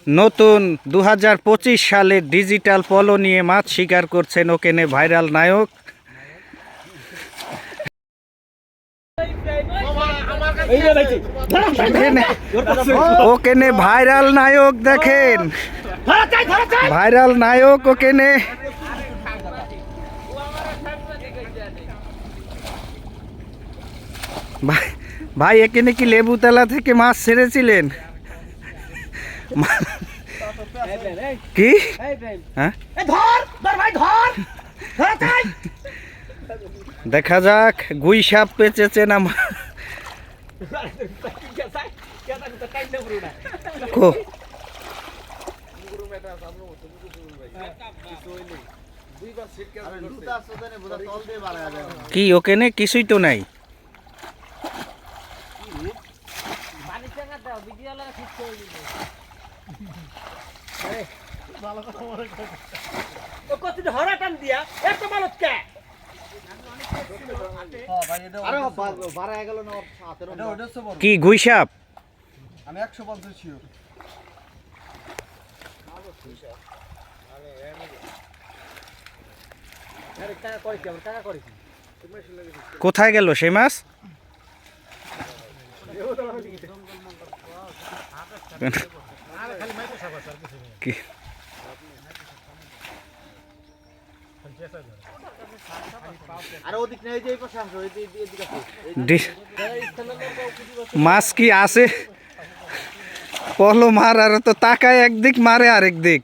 নতুন 2025 সালের ডিজিটাল পলো নিয়ে মাছ শিকার করছেন ওকেনে ভাইরাল নায়ক। ওকেনে ভাইরাল নায়ক, দেখেন ভাইরাল নায়ক ওকেনে। ভাই এখানে কি লেবুতলা থেকে মাছ ছেড়েছিলেন? কি হ্যাঁ, দেখা যাক গুই সাপ পেঁচেছে না। কি ওখানে কিছুই তো নাই। কি গুই সাপ? আমি 150 শিওর। কোথায় গেল সেই মাছ? কি মাছ কি আছে? পলো মার আর তো তাকায় একদিক মারে আরেক দিক।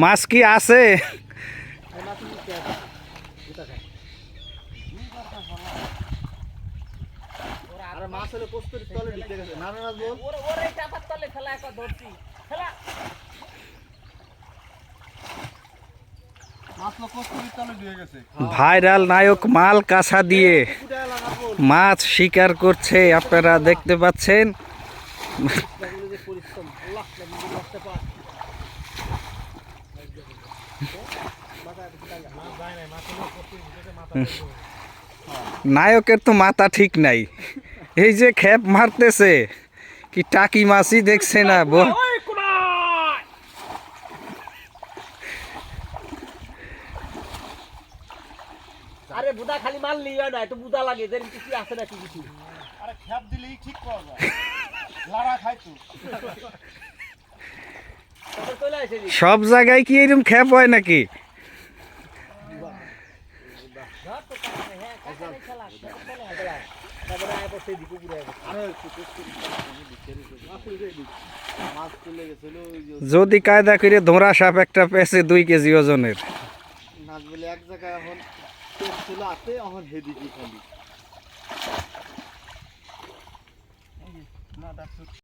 মাছ কি আছে? ভাইরাল নায়ক মাল কাছা দিয়ে মাছ শিকার করছে, আপনারা দেখতে পাচ্ছেন। নায়কের তো মাথা ঠিক নাই, এই যে খেপ মারতেছে কি টাকি মাছই দেখছে না। আরে বুদা খালি মাল লিও না, একটু বুদা লাগে দেন কিছু আছে নাকি কিছু। আরে খেপ দিলেই ঠিক পাওয়া যায়। লাড়া খাইতো। সব জায়গায় কি এরকম খেপ হয় নাকি? যদি কায়দা করে ধরা সাপ একটা পেয়েছে 2 কেজি ওজনের। নাচ বলে এক জায়গায় এখন ছিল আছে, এখন হেদিকে খালি।